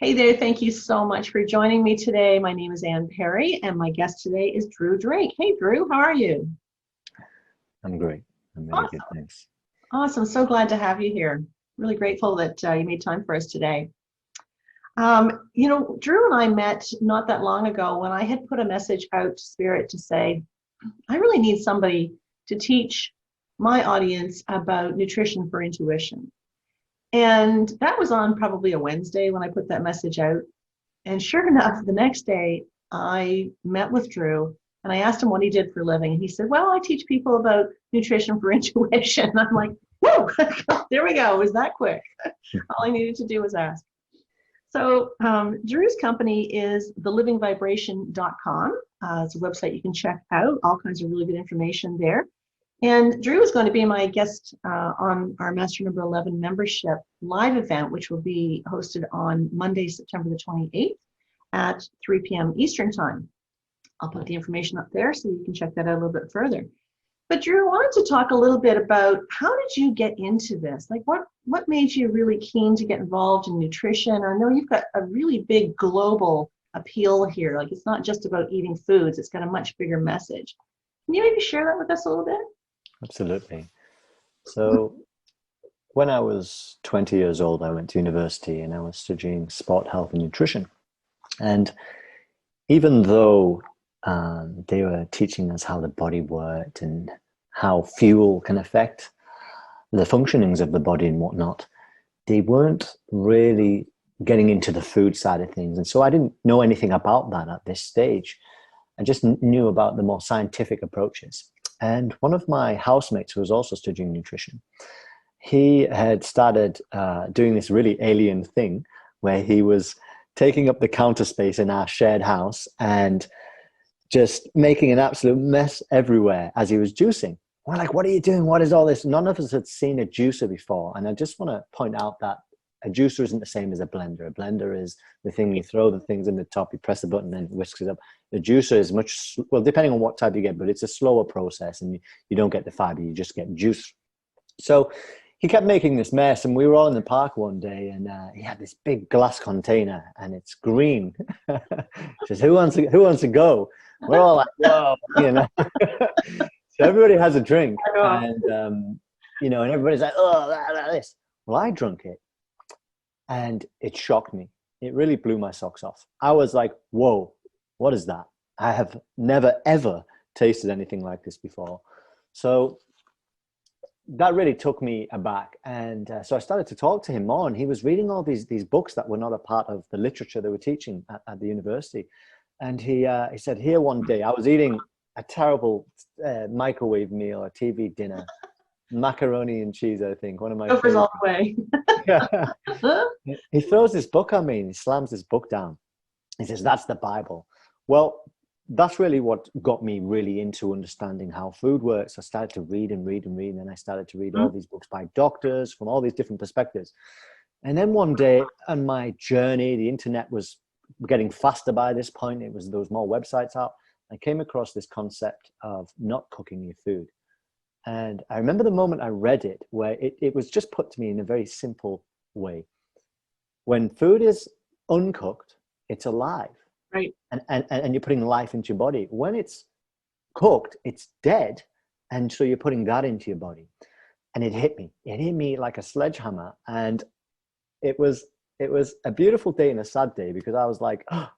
Hey there, thank you so much for joining me today. My name is Ann Perry, and my guest today is Drew Drake. Hey, Drew, how are you? I'm great. I'm really good, Awesome. thanks. Awesome. So glad to have you here. Really grateful that you made time for us today. Drew and I met not that long ago when I had put a message out to Spirit to say, I really need somebody to teach my audience about nutrition for intuition. And that was on probably a Wednesday when I put that message out. And sure enough, the next day I met with Drew and I asked him what he did for a living. And he said, well, I teach people about nutrition for intuition. I'm like, whoa, there we go. It was that quick. All I needed to do was ask. So Drew's company is thelivingvibration.com. It's a website you can check out, all kinds of really good information there. And Drew is going to be my guest on our Master Number 11 membership live event, which will be hosted on Monday, September the 28th at 3 p.m. Eastern Time. I'll put the information up there so you can check that out a little bit further. But Drew, I wanted to talk a little bit about how did you get into this? Like what made you really keen to get involved in nutrition? I know you've got a really big global appeal here. Like it's not just about eating foods, it's got a much bigger message. Can you maybe share that with us a little bit? Absolutely. So, when I was 20 years old, I went to university and I was studying sport health and nutrition. And even though they were teaching us how the body worked and how fuel can affect the functionings of the body and whatnot, they weren't really getting into the food side of things. And so I didn't know anything about that at this stage. I just knew about the more scientific approaches. And one of my housemates, who was also studying nutrition, he had started doing this really alien thing where he was taking up the counter space in our shared house and just making an absolute mess everywhere as he was juicing. We're like, what are you doing? What is all this? None of us had seen a juicer before. And I just want to point out that a juicer isn't the same as a blender. A blender is the thing you throw the things in the top, you press the button and it whisks it up. The juicer is much, well, depending on what type you get, but it's a slower process and you don't get the fiber, you just get juice. So he kept making this mess and we were all in the park one day and he had this big glass container and it's green. He says, who wants to go? We're all like, whoa, you know. So everybody has a drink and, and everybody's like, oh, this. Well, I drank it. And it shocked me. It really blew my socks off. I was like, whoa, what is that? I have never, ever tasted anything like this before. So that really took me aback. And so I started to talk to him more. And he was reading all these books that were not a part of the literature they were teaching at the university. And he said, here one day, I was eating a terrible microwave meal, a TV dinner, macaroni and cheese, I think, one of my Gophers favorites. all the way. He throws this book at me and he slams this book down. He says, that's the Bible. Well, that's really what got me really into understanding how food works. I started to read and read and read, and then I started to read all these books by doctors from all these different perspectives. And then one day on my journey, the internet was getting faster by this point. There was more websites out. I came across this concept of not cooking your food. And I remember the moment I read it, where it was just put to me in a very simple way. When food is uncooked, it's alive. Right. And you're putting life into your body. When it's cooked, it's dead. And so you're putting that into your body. And it hit me. It hit me like a sledgehammer. And it was a beautiful day and a sad day because I was like, oh,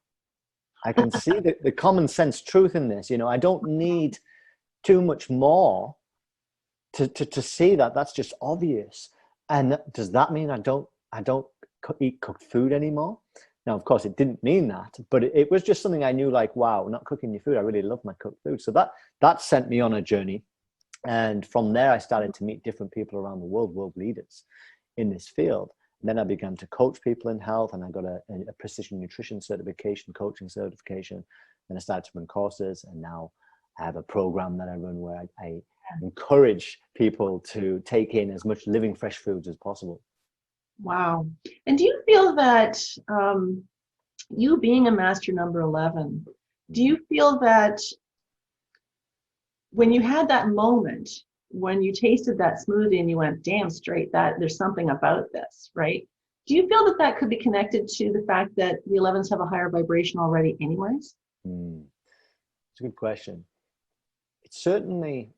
I can see the common sense truth in this. You know, I don't need too much more to see that. That's just obvious. And does that mean I don't eat cooked food anymore? Now, of course, it didn't mean that, but it was just something I knew, like, wow, not cooking your food. I really love my cooked food. So that sent me on a journey. And from there, I started to meet different people around the world leaders in this field. And then I began to coach people in health, and I got a precision nutrition certification, coaching certification. Then I started to run courses, and now I have a program that I run where I encourage people to take in as much living fresh foods as possible. Wow. And do you feel that you being a master number 11, do you feel that when you had that moment, when you tasted that smoothie and you went, damn straight, that there's something about this, right? Do you feel that that could be connected to the fact that the 11s have a higher vibration already anyways? It's a good question. It's certainly,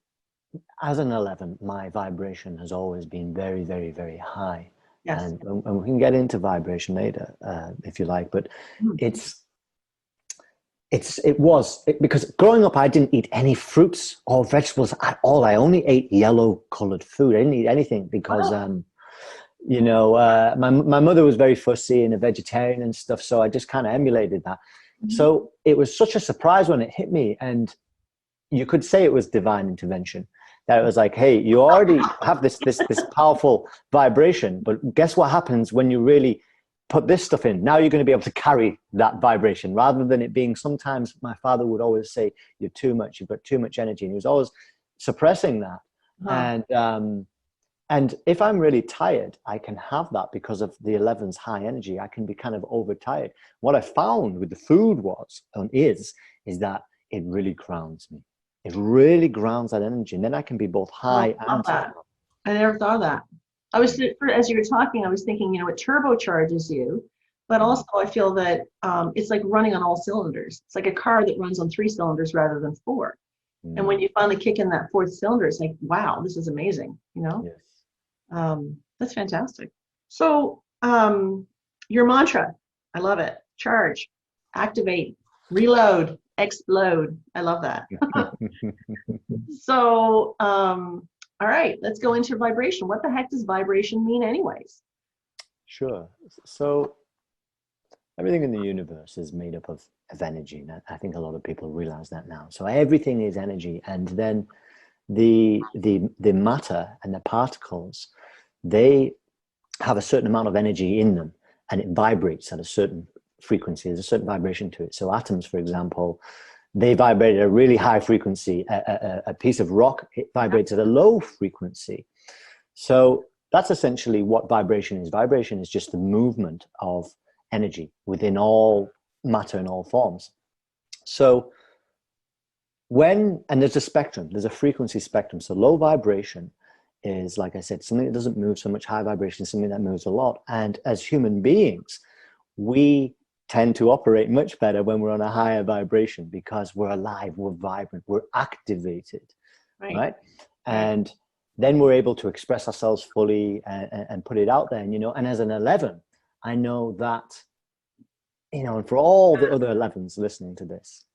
as an 11, my vibration has always been very, very, very high. Yes. And we can get into vibration later, if you like, but Mm. because growing up, I didn't eat any fruits or vegetables at all. I only ate yellow colored food. I didn't eat anything because, my mother was very fussy and a vegetarian and stuff. So I just kind of emulated that. Mhm. So it was such a surprise when it hit me. And you could say it was divine intervention. That it was like, hey, you already have this powerful vibration, but guess what happens when you really put this stuff in? Now you're going to be able to carry that vibration, rather than it being, sometimes my father would always say, you're too much, you've got too much energy. And he was always suppressing that. And if I'm really tired, I can have that because of the 11's high energy. I can be kind of overtired. What I found with the food is that it really grounds me. It really grounds that energy. And then I can be both high and low. I never thought of that. As you were talking, I was thinking, it turbocharges you, but also I feel that it's like running on all cylinders. It's like a car that runs on 3 cylinders rather than 4. And when you finally kick in that 4th cylinder, it's like, wow, this is amazing, Yes. That's fantastic. So your mantra, I love it. Charge, activate, reload, explode. I love that. So, all right, let's go into vibration. What the heck does vibration mean anyways? Sure. So everything in the universe is made up of energy. And I think a lot of people realize that now. So everything is energy. And then the matter and the particles, they have a certain amount of energy in them, and it vibrates at a certain frequency. There's a certain vibration to it. So atoms, for example, they vibrate at a really high frequency. A piece of rock, it vibrates at a low frequency. So that's essentially what vibration is. Vibration is just the movement of energy within all matter in all forms. So and there's a spectrum, there's a frequency spectrum. So low vibration is, like I said, something that doesn't move so much. High vibration is something that moves a lot. And as human beings, we tend to operate much better when we're on a higher vibration, because we're alive, we're vibrant, we're activated, right? And then we're able to express ourselves fully and put it out there. And as an 11, I know that, and for all the other 11s listening to this,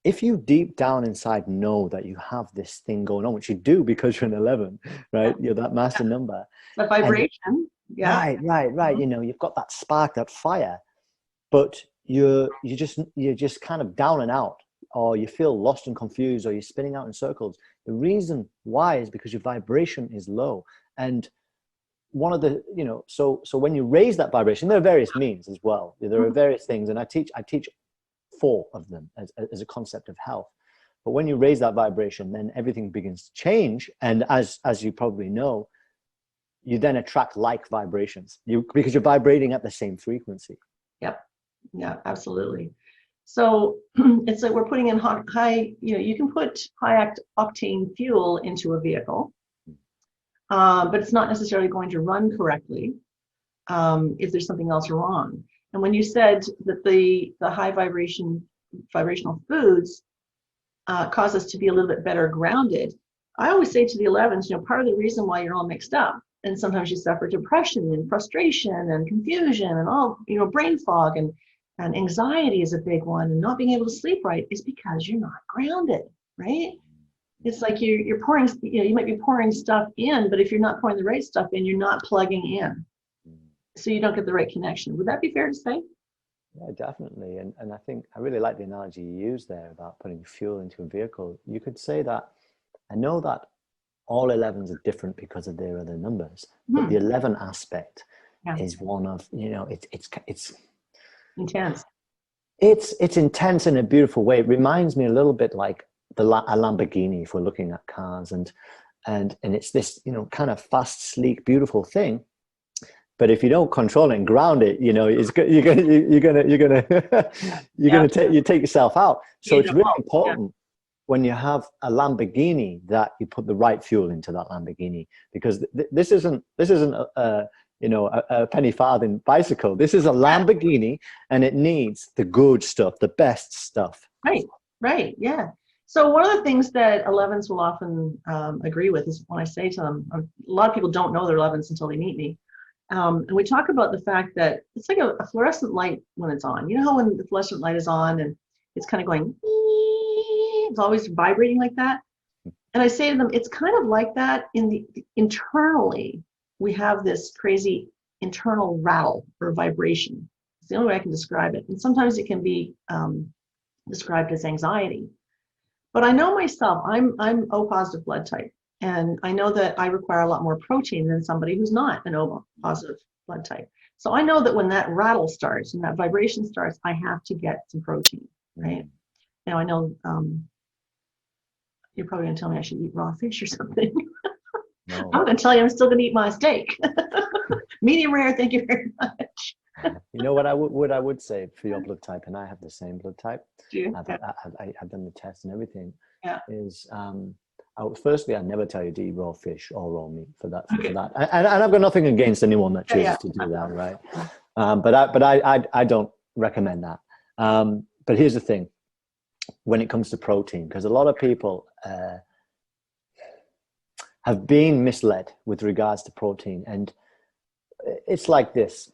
if you deep down inside know that you have this thing going on, which you do because you're an 11, right? You're that master number. The vibration. Right. You've got that spark, that fire, but you're just kind of down and out, or you feel lost and confused, or you're spinning out in circles. The reason why is because your vibration is low. And one of the, so when you raise that vibration, there are various means as well. There are various things, and I teach 4 of them as a concept of health. But when you raise that vibration, then everything begins to change. And as you probably know, you then attract like vibrations, because you're vibrating at the same frequency. Yep. Yeah, absolutely. So it's like we're putting in high, you can put high octane fuel into a vehicle, but it's not necessarily going to run correctly if there's something else wrong. And when you said that the high vibrational foods cause us to be a little bit better grounded, I always say to the 11s, part of the reason why you're all mixed up, and sometimes you suffer depression and frustration and confusion and all, brain fog and anxiety is a big one, and not being able to sleep right, is because you're not grounded, right? It's like you're pouring, you might be pouring stuff in, but if you're not pouring the right stuff in, you're not plugging in. So you don't get the right connection. Would that be fair to say? Yeah, definitely. And I think I really like the analogy you used there about putting fuel into a vehicle. You could say that, I know that all 11s are different because of their other numbers, but the 11 aspect is one of, it's intense. It's intense in a beautiful way. It reminds me a little bit like a Lamborghini, if we're looking at cars, and it's this, kind of fast, sleek, beautiful thing. But if you don't control it and ground it, you're gonna take yourself out. So it's really important when you have a Lamborghini that you put the right fuel into that Lamborghini, because this isn't a penny farthing bicycle. This is a Lamborghini, and it needs the good stuff, the best stuff. Right, yeah. So one of the things that 11s will often agree with is when I say to them, a lot of people don't know they're 11s until they meet me. And we talk about the fact that it's like a fluorescent light when it's on. You know how when the fluorescent light is on and it's kind of going, it's always vibrating like that. And I say to them, it's kind of like that internally. We have this crazy internal rattle or vibration. It's the only way I can describe it. And sometimes it can be described as anxiety. But I know myself, I'm O positive blood type. And I know that I require a lot more protein than somebody who's not an O positive blood type. So I know that when that rattle starts and that vibration starts, I have to get some protein, right? Now I know you're probably gonna tell me I should eat raw fish or something. No. I'm gonna tell you I'm still gonna eat my steak. Medium rare, thank you very much. You know what I would say for your blood type, and I have the same blood type. Do you? I've done the test and everything. Yeah. Is firstly, I'd never tell you to eat raw fish or raw meat for that. Okay. For that, and I've got nothing against anyone that chooses to do that, right? But I don't recommend that. But here's the thing: when it comes to protein, because a lot of people have been misled with regards to protein, and it's like this.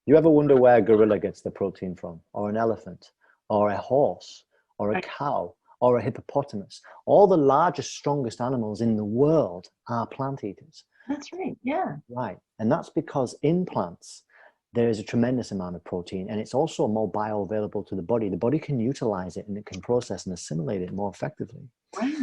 You ever wonder where a gorilla gets the protein from, or an elephant, or a horse, or a cow, or a hippopotamus? All the largest, strongest animals in the world are plant eaters. That's right, yeah. Right, and that's because in plants, there is a tremendous amount of protein, and it's also more bioavailable to the body. The body can utilize it, and it can process and assimilate it more effectively. Right.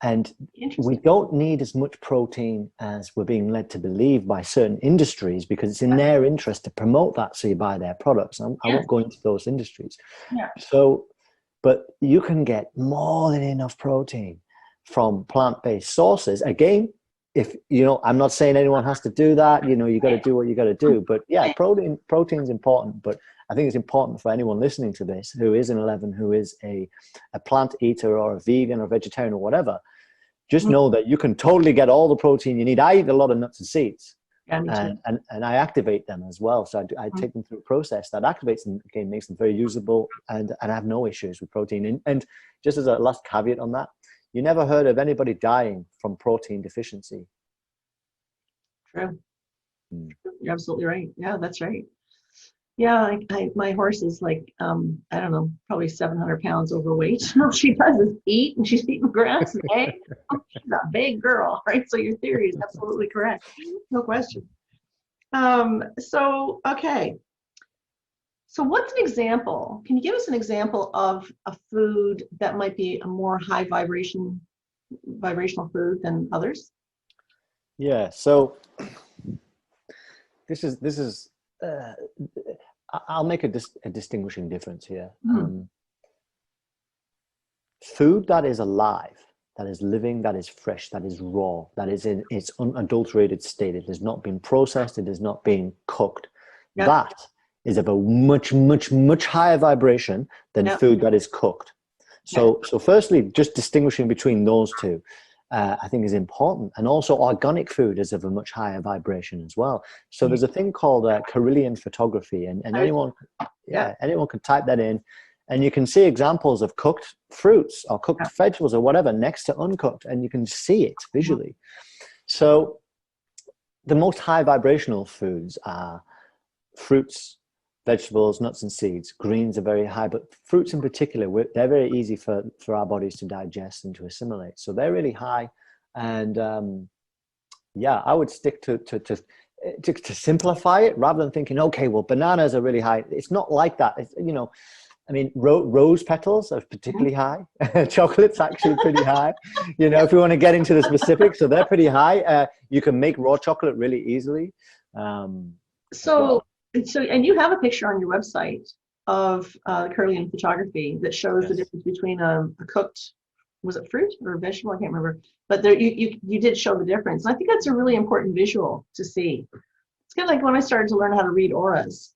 And we don't need as much protein as we're being led to believe by certain industries, because it's in their interest to promote that, so you buy their products. I won't go into those industries. Yeah. So, but you can get more than enough protein from plant-based sources. Again, if I'm not saying anyone has to do that. You got to do what you got to do. But yeah, protein's important. But I think it's important for anyone listening to this who is an 11, who is a plant eater or a vegan or vegetarian or whatever. Just know that you can totally get all the protein you need. I eat a lot of nuts and seeds, and I activate them as well. So I take them through a process that activates them, again, makes them very usable, and I have no issues with protein. And just as a last caveat on that, you never heard of anybody dying from protein deficiency. True. You're absolutely right. Yeah, that's right. Yeah, my horse is like, I don't know, probably 700 pounds overweight. All she does is eat, and she's eating grass and eggs. She's a big girl, right? So your theory is absolutely correct. No question. Okay. So what's an example? Can you give us an example of a food that might be a more high vibrational food than others? Yeah, so this is I'll make a distinguishing difference here. Food that is alive, that is living, that is fresh, that is raw, that is in its unadulterated state, it has not been processed, it has not been cooked. Yep. That is of a much, much, much higher vibration than food that is cooked. So firstly, just distinguishing between those two, I think is important. And also organic food is of a much higher vibration as well. So there's a thing called Carillion photography, and anyone can type that in, and you can see examples of cooked fruits or cooked vegetables or whatever next to uncooked, and you can see it visually. So the most high vibrational foods are fruits, vegetables, nuts and seeds. Greens are very high, but fruits in particular, they're very easy for our bodies to digest and to assimilate. So they're really high. And I would stick to simplify it rather than thinking, okay, well, bananas are really high. It's not like that. It's, rose petals are particularly high. Chocolate's actually pretty high. If you want to get into the specifics, so they're pretty high. You can make raw chocolate really easily. And you have a picture on your website of Carillion photography that shows the difference between a cooked, was it fruit or vegetable? I can't remember. But there, you did show the difference. And I think that's a really important visual to see. It's kind of like when I started to learn how to read auras,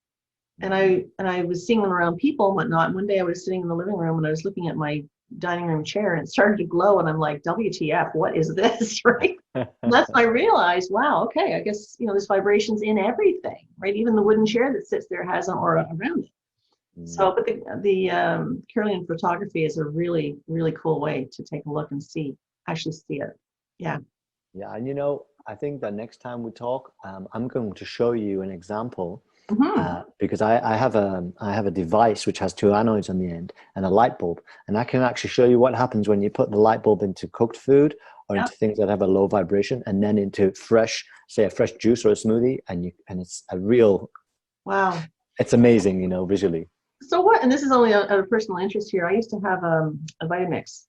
and I was seeing them around people and whatnot. And one day I was sitting in the living room and I was looking at my dining room chair and it started to glow. And I'm like, WTF, what is this? Right. And that's when I realized, wow, okay, I guess, there's vibrations in everything, right? Even the wooden chair that sits there has an aura around it. So, but the Kirlian photography is a really, really cool way to take a look and actually see it. Yeah. Yeah. And I think that next time we talk, I'm going to show you an example because I have a device which has two anodes on the end and a light bulb, and I can actually show you what happens when you put the light bulb into cooked food or into things that have a low vibration, and then into say a fresh juice or a smoothie, and it's a real, wow, it's amazing, visually. So what? And this is only a personal interest here. I used to have a Vitamix.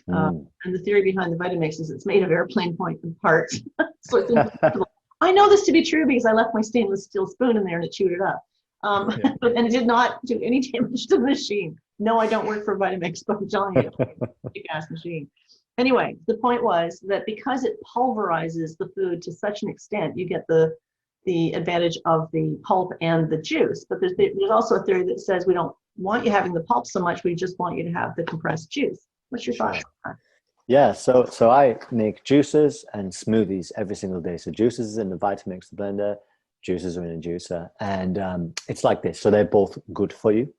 And the theory behind the Vitamix is it's made of airplane point parts. So it's impossible. I know this to be true because I left my stainless steel spoon in there and it chewed it up. And it did not do any damage to the machine. No, I don't work for Vitamix, but I'm telling you, it's a big ass machine. Anyway, the point was that because it pulverizes the food to such an extent, you get the advantage of the pulp and the juice. But there's also a theory that says we don't want you having the pulp so much, we just want you to have the compressed juice. What's your thoughts on that? Yeah, so I make juices and smoothies every single day. So juices is in the Vitamix, the blender, juices are in a juicer, and it's like this. So they're both good for you.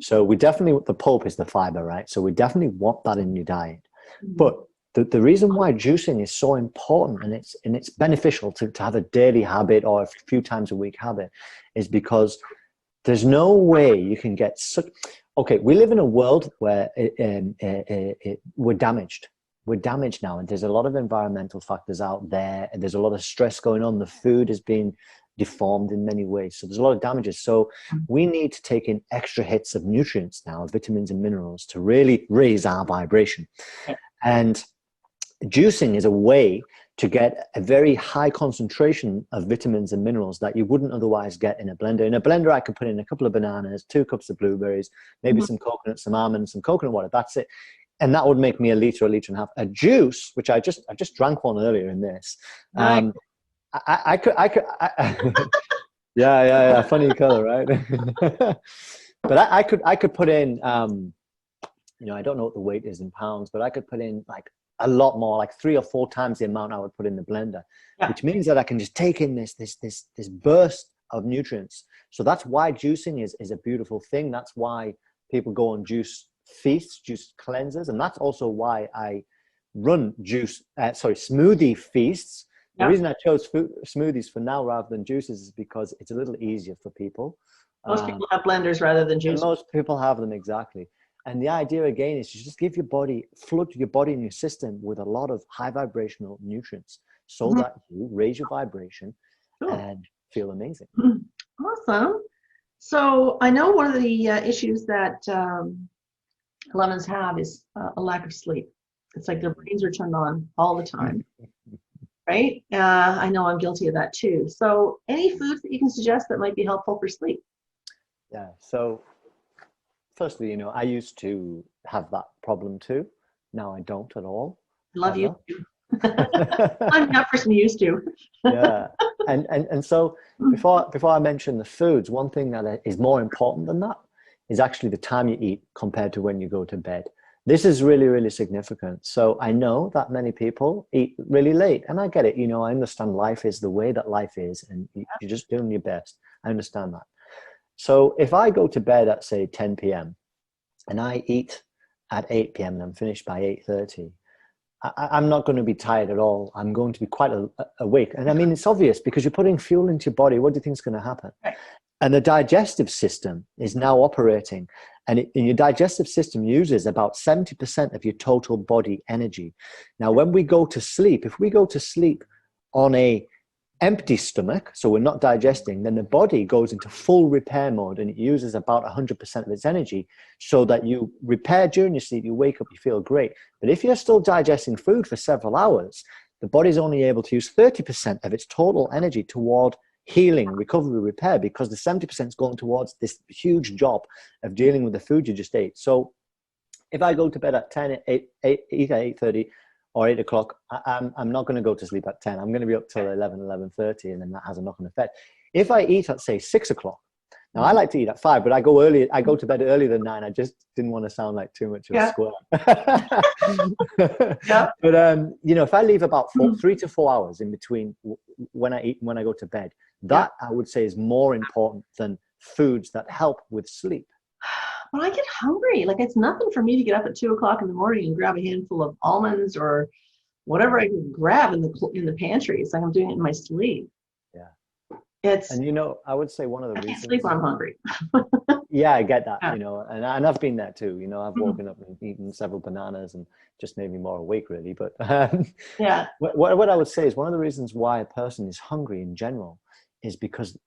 So we definitely, the pulp is the fiber, right? So we definitely want that in your diet. But the reason why juicing is so important and it's beneficial to have a daily habit or a few times a week habit is because there's no way you can get such. Okay, we live in a world where we're damaged. We're damaged now, and there's a lot of environmental factors out there, and there's a lot of stress going on. The food has been deformed in many ways, so there's a lot of damages. So we need to take in extra hits of nutrients now, vitamins and minerals, to really raise our vibration. And juicing is a way to get a very high concentration of vitamins and minerals that you wouldn't otherwise get in a blender. In a blender, I could put in a couple of bananas, 2 cups of blueberries, maybe some coconut, some almonds, some coconut water. That's it. And that would make me a liter and a half. A juice, which I just drank one earlier in this. I could yeah, funny color, right? But I could put in, I don't know what the weight is in pounds, but I could put in like a lot more, like 3 or 4 times the amount I would put in the blender, which means that I can just take in this burst of nutrients. So that's why juicing is a beautiful thing. That's why people go on juice feasts, juice cleansers, and that's also why I run smoothie feasts. The reason I chose smoothies for now rather than juices is because it's a little easier for people. Most people have blenders rather than juice. Most people have them, exactly. And the idea again is to just give flood your body and your system with a lot of high vibrational nutrients so that you raise your vibration and feel amazing. Awesome. So I know one of the issues that 11's have is a lack of sleep. It's like their brains are turned on all the time. Right? I know I'm guilty of that too. So any foods that you can suggest that might be helpful for sleep? Yeah. So firstly, I used to have that problem too. Now I don't at all. Love you. I'm that person who used to. Yeah. And so before I mention the foods, one thing that is more important than that is actually the time you eat compared to when you go to bed. This is really, really significant. So I know that many people eat really late, and I get it. I understand life is the way that life is, and you're just doing your best. I understand that. So if I go to bed at, say, 10 p.m. and I eat at 8 p.m. and I'm finished by 8:30, I'm not going to be tired at all. I'm going to be quite awake. And I mean, it's obvious because you're putting fuel into your body. What do you think is going to happen? Right. And the digestive system is now operating. And your digestive system uses about 70% of your total body energy. Now, when we go to sleep, if we go to sleep on a empty stomach, so we're not digesting, then the body goes into full repair mode and it uses about 100% of its energy so that you repair during your sleep, you wake up, you feel great. But if you're still digesting food for several hours, the body's only able to use 30% of its total energy toward healing, recovery, repair, because the 70% is going towards this huge job of dealing with the food you just ate. So if I go to bed at 10, eat at 8:30 or 8 o'clock, I'm not going to go to sleep at 10. I'm going to be up till 11:30, and then that has a knock-on effect. If I eat at, say, 6 o'clock, Now I like to eat at 5, but I go early. I go to bed earlier than 9. I just didn't want to sound like too much of a Yeah. squirrel. Yeah. But if I leave about 3 to 4 hours in between when I eat and when I go to bed, that I would say is more important than foods that help with sleep. But I get hungry. Like, it's nothing for me to get up at 2 o'clock in the morning and grab a handful of almonds or whatever I can grab in the pantry. It's like I'm doing it in my sleep. Yeah. It's, And I would say one of the I can't reasons. sleep when I'm hungry. Yeah, I get that. Yeah. And I've been there too. I've woken up and eaten several bananas and just made me more awake, really. But Yeah. what I would say is one of the reasons why a person is hungry in general is because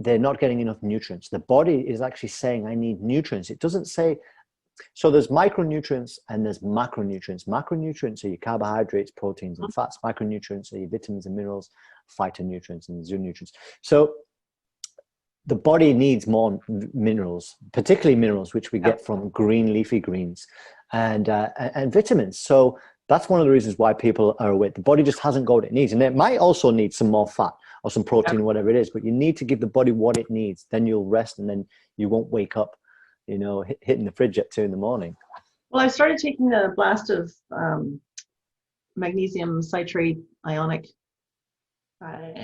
they're not getting enough nutrients. The body is actually saying, I need nutrients. It doesn't say, so there's micronutrients and there's macronutrients. Macronutrients are your carbohydrates, proteins, and fats. Micronutrients are your vitamins and minerals, phytonutrients and zoonutrients. So the body needs more minerals, particularly minerals, which we get from green leafy greens and vitamins. So that's one of the reasons why people are awake. The body just hasn't got what it needs. And it might also need some more fat or some protein, or whatever it is, but you need to give the body what it needs. Then you'll rest and then you won't wake up, hitting the fridge at 2 in the morning. Well, I started taking a blast of magnesium citrate ionic, ABC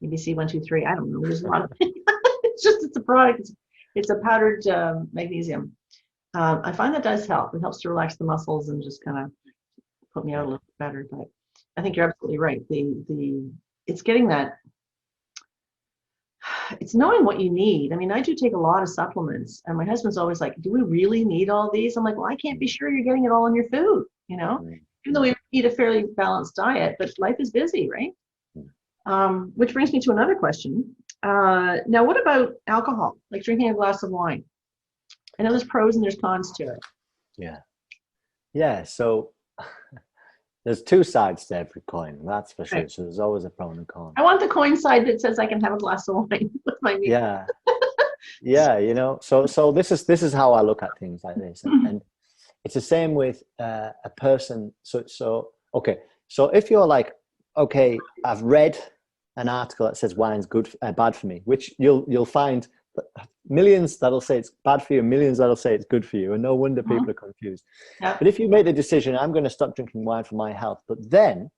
123. I don't know. There's a lot of it's a product. It's a powdered magnesium. I find that does help. It helps to relax the muscles and just kind of put me out a little bit better. But I think you're absolutely right. It's getting that. It's knowing what you need. I mean, I do take a lot of supplements, and my husband's always like, "Do we really need all these?" I'm like, "Well, I can't be sure you're getting it all in your food, Even though we eat a fairly balanced diet, but life is busy, right?" Which brings me to another question. Now, what about alcohol? Like drinking a glass of wine? I know there's pros and there's cons to it. Yeah. So there's two sides to every coin, that's for sure. Right. So there's always a pro and a con. I want the coin side that says I can have a glass of wine with my meal. Yeah. So this is how I look at things like this, and it's the same with a person. So if you're like, okay, I've read an article that says wine's bad for me, which you'll find millions that'll say it's bad for you, millions that'll say it's good for you, and no wonder people are confused. Yep. But if you make the decision, I'm going to stop drinking wine for my health, but then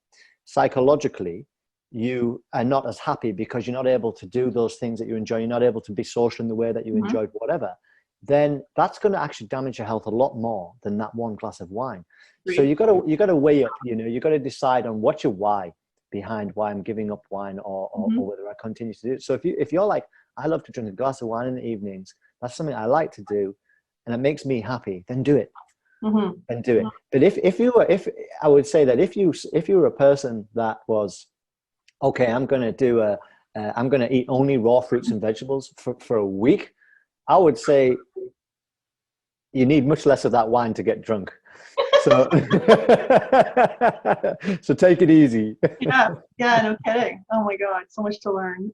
psychologically you are not as happy because you're not able to do those things that you enjoy, you're not able to be social in the way that you enjoyed, whatever, then that's going to actually damage your health a lot more than that one glass of wine. So you got to weigh up, you got to decide on what's your why behind why I'm giving up wine or whether I continue to do it. So if you're like, I love to drink a glass of wine in the evenings, that's something I like to do, and it makes me happy, then do it. Then do it. But if I would say that if you were a person that was, okay, I'm going to eat only raw fruits and vegetables for a week, I would say you need much less of that wine to get drunk. So, so take it easy. Yeah, no kidding. Oh my God, so much to learn.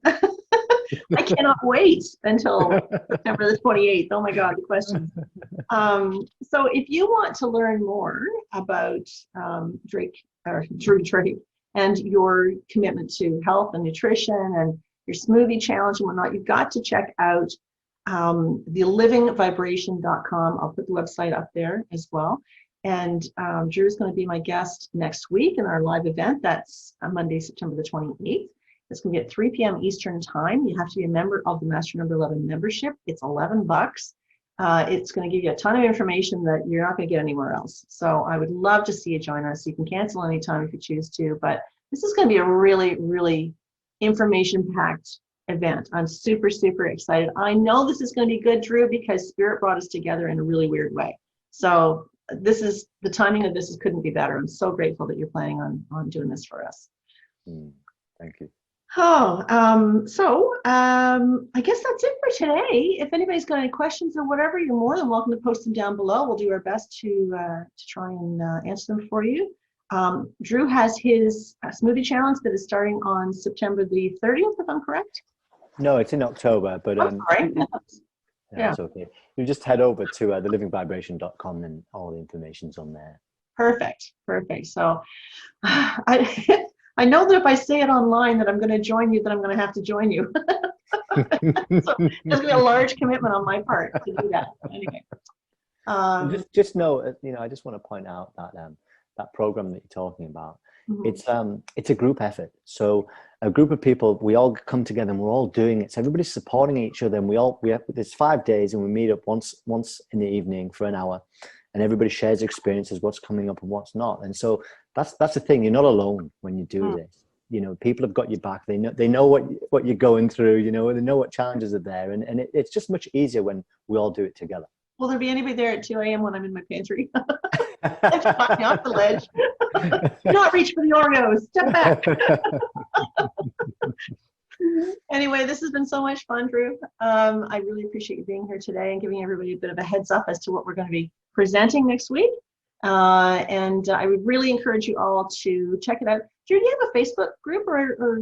I cannot wait until September the 28th. Oh my God, the questions. So if you want to learn more about Drake and your commitment to health and nutrition and your smoothie challenge and whatnot, you've got to check out the livingvibration.com. I'll put the website up there as well. And Drew's going to be my guest next week in our live event. That's Monday, September the 28th. It's going to be at 3 p.m. Eastern time. You have to be a member of the Master Number 11 membership. It's $11. It's going to give you a ton of information that you're not going to get anywhere else. So I would love to see you join us. You can cancel anytime if you choose to, but this is going to be a really, really information-packed event. I'm super, super excited. I know this is going to be good, Drew, because Spirit brought us together in a really weird way. So the timing of this couldn't be better. I'm so grateful that you're planning on doing this for us. Thank you. I guess that's it for today. If anybody's got any questions or whatever, you're more than welcome to post them down below. We'll do our best to try and answer them for you. Drew has his smoothie challenge that is starting on September the 30th, if I'm correct. No, it's in October, but sorry. It's okay. You just head over to thelivingvibration.com and all the information's on there. Perfect. So I know that if I say it online that I'm going to join you, that I'm going to have to join you. So there's going to be a large commitment on my part to do that. Anyway. Just know, I just want to point out that that program that you're talking about, it's a group effort. So a group of people, we all come together and we're all doing it. So everybody's supporting each other, and there's 5 days, and we meet up once in the evening for an hour, and everybody shares experiences, what's coming up and what's not. And so that's the thing. You're not alone when you do this. People have got your back. They know what you're going through. They know what challenges are there, and it's just much easier when we all do it together. Will there be anybody there at 2 a.m. when I'm in my pantry? That's me off the ledge. Do not reach for the Oreos. Step back. Anyway, this has been so much fun, Drew. I really appreciate you being here today and giving everybody a bit of a heads up as to what we're going to be presenting next week. And I would really encourage you all to check it out. Drew, do you have a Facebook group, or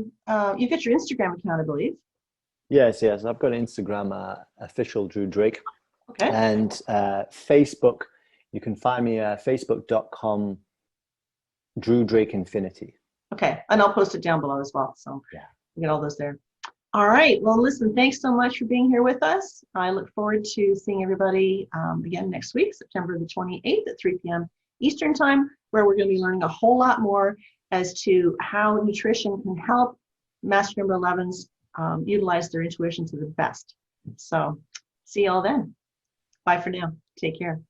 you've got your Instagram account, I believe? Yes. I've got an Instagram, official Drew Drake. Okay. And Facebook, you can find me at facebook.com Drew Drake Infinity. Okay, and I'll post it down below as well. So yeah, we get all those there. All right. Well, listen, thanks so much for being here with us. I look forward to seeing everybody again next week, September the 28th at 3 p.m. Eastern Time, where we're going to be learning a whole lot more as to how nutrition can help Master Number 11s utilize their intuition to the best. So see you all then. Bye for now. Take care.